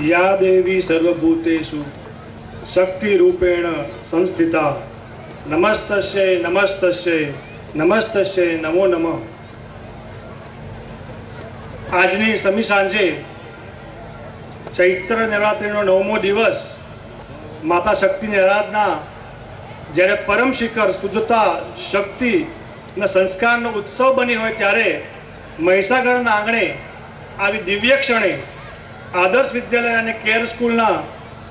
या देवी सर्वभूतेषु शक्तिरूपेण संस्थिता नमस्तस्यै नमस्तस्यै नमस्तस्यै नमो नमः। આજની સમી સાંજે ચૈત્ર નવરાત્રિનો 9મો દિવસ માતા શક્તિની આરાધના જ્યારે પરમ શિખર શુદ્ધતા શક્તિ અને સંસ્કારનો ઉત્સવ બની હોય ત્યારે મહીસાગરના આંગણે આવી દિવ્ય ક્ષણે આદર્શ વિદ્યાલય અને કેર સ્કૂલના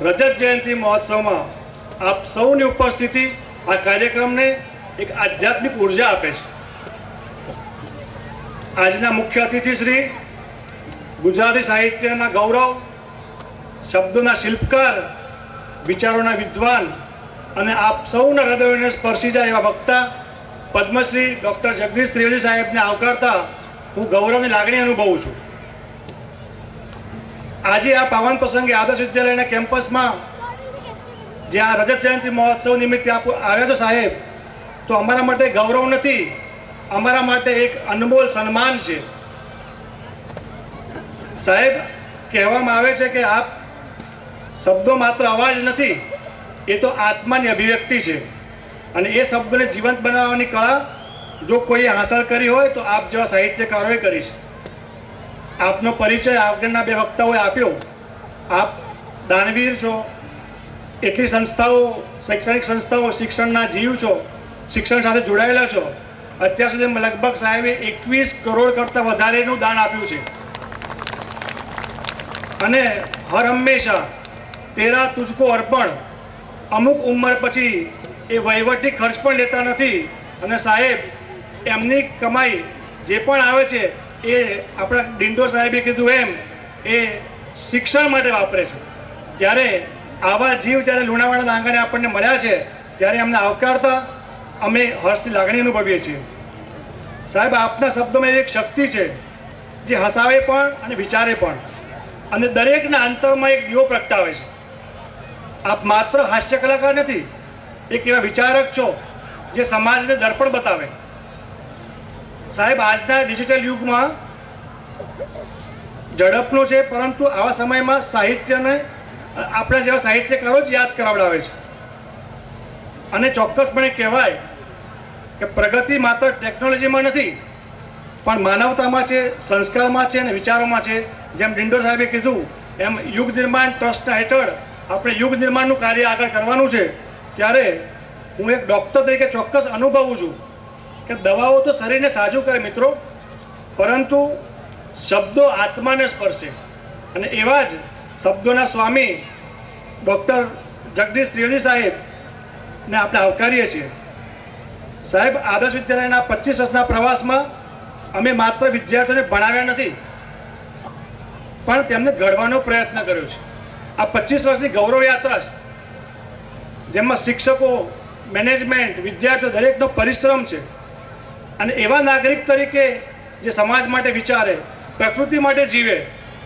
રજત જયંતિ મહોત્સવમાં આપ સૌની ઉપસ્થિતિ આ કાર્યક્રમને એક આધ્યાત્મિક ઉર્જા આપે છે। આજના મુખ્ય અતિથિ શ્રી ગુજરાતી સાહિત્યના ગૌરવ, શબ્દોના શિલ્પકાર, વિચારોના વિદ્વાન અને આપ સૌના હૃદયોને સ્પર્શી જાય એવા વક્તા પદ્મશ્રી ડૉક્ટર જગદીશ ત્રિવેદી સાહેબને આવકારતા હું ગૌરવની લાગણી અનુભવું છું। આજે આ પાવન પ્રસંગે આદર્શ વિદ્યાલયના કેમ્પસમાં જે આ રજત જયંતિ મહોત્સવ નિમિત્તે આપ આવ્યા છો સાહેબ, તો અમારા માટે ગૌરવ નથી, અમારા માટે એક અનમોલ સન્માન છે। સાહેબ, કહેવામાં આવે છે કે આપ શબ્દો માત્ર અવાજ નથી, એ તો આત્માની અભિવ્યક્તિ છે અને એ શબ્દોને જીવંત બનાવવાની કળા જો કોઈએ હાંસલ કરી હોય તો આપ જેવા સાહિત્યકારોએ કરી છે। આપનો પરિચય આગળના બે વક્તાઓએ આપ્યો। આપ દાનવીર છો, એટલી સંસ્થાઓ, શૈક્ષણિક સંસ્થાઓ, શિક્ષણના જીવ છો, શિક્ષણ સાથે જોડાયેલા છો। અત્યાર સુધી લગભગ સાહેબે 21 કરોડ કરતાં વધારેનું દાન આપ્યું છે અને હર હંમેશા તેરા તુજકો અર્પણ, અમુક ઉંમર પછી એ વહીવટી ખર્ચ પણ લેતા નથી અને સાહેબ એમની કમાઈ જે પણ આવે છે એ આપણા ડિંડોર સાહેબે કીધું એમ એ શિક્ષણ માટે વાપરે છે। ત્યારે આવા જીવ જ્યારે લુણાવાડાના આંગણે આપણને મળ્યા છે ત્યારે અમને આવકારતા અમે હર્ષની લાગણી અનુભવીએ છીએ। સાહેબ, આપના શબ્દોમાં એક શક્તિ છે જે હસાવે પણ અને વિચારે પણ અને દરેકના અંતરમાં એક દીવો પ્રગટાવે છે। આપ માત્ર હાસ્ય કલાકાર નથી, એક એવા વિચારક છો જે સમાજને દર્પણ બતાવે। સાહેબ, આજના ડિજિટલ યુગમાં ઝડપનો છે, પરંતુ આવા સમયમાં સાહિત્યને આપણા જેવા સાહિત્યકારો જ યાદ કરાવડાવે છે અને ચોક્કસપણે કહેવાય કે પ્રગતિ માત્ર ટેકનોલોજીમાં નથી પણ માનવતામાં છે, સંસ્કારમાં છે અને વિચારોમાં છે। જેમ ડિંડોર સાહેબે કીધું એમ યુગ નિર્માણ ટ્રસ્ટના હેઠળ આપણે યુગ નિર્માણનું કાર્ય આગળ કરવાનું છે। ત્યારે હું એક ડૉક્ટર તરીકે ચોક્કસ અનુભવું છું કે દવાઓ તો શરીરને સાજું કરે મિત્રો, પરંતુ શબ્દો આત્માને સ્પર્શે અને એવા જ શબ્દોના સ્વામી ડૉક્ટર જગદીશ ત્રિવેદી સાહેબને આપણે આવકારીએ છીએ। સાહેબ, આદર્શ વિદ્યાલયના 25 વર્ષના પ્રવાસમાં અમે માત્ર વિદ્યાર્થીઓને ભણાવ્યા નથી પણ તેમને ઘડવાનો પ્રયત્ન કર્યો છે। આ 25 વર્ષની ગૌરવ યાત્રા છે જેમાં શિક્ષકો, મેનેજમેન્ટ, વિદ્યાર્થીઓ દરેકનો પરિશ્રમ છે અને એવા નાગરિક તરીકે જે સમાજ માટે વિચારે, પ્રકૃતિ માટે જીવે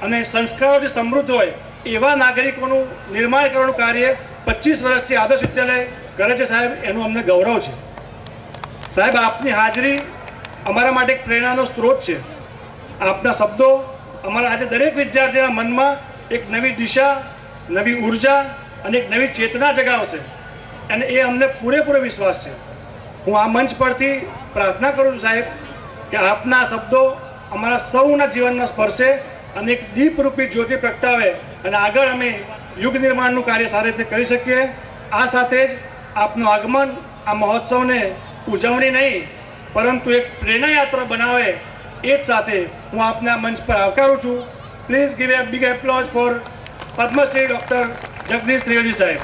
અને સંસ્કારોથી સમૃદ્ધ હોય એવા નાગરિકોનું નિર્માણ કરવાનું કાર્ય 25 વર્ષથી આદર્શ વિદ્યાલય કરે છે સાહેબ, એનું અમને ગૌરવ છે। સાહેબ, આપની હાજરી અમારા માટે એક પ્રેરણાનો સ્ત્રોત છે। આપના શબ્દો અમારા આજે દરેક વિદ્યાર્થીના મનમાં એક નવી દિશા, નવી ઉર્જા અને એક નવી ચેતના જગાવશે અને એ અમને પૂરેપૂરો વિશ્વાસ છે। હું આ મંચ પરથી પ્રાર્થના કરું છું સાહેબ કે આપના શબ્દો અમારા સૌના જીવનના સ્પર્શે અને એક દીપરૂપી જ્યોતિ પ્રગટાવે અને આગળ અમે યુગ નિર્માણનું કાર્ય સારી રીતે કરી શકીએ। આ સાથે જ આપનું આગમન આ મહોત્સવને ઉજવણી નહીં પરંતુ એક પ્રેરણાયાત્રા બનાવે એ જ સાથે હું આપને આ મંચ પર આવકારું છું। Please give a big applause for Padmashri doctor Jagdish Trivedi સાહેબ।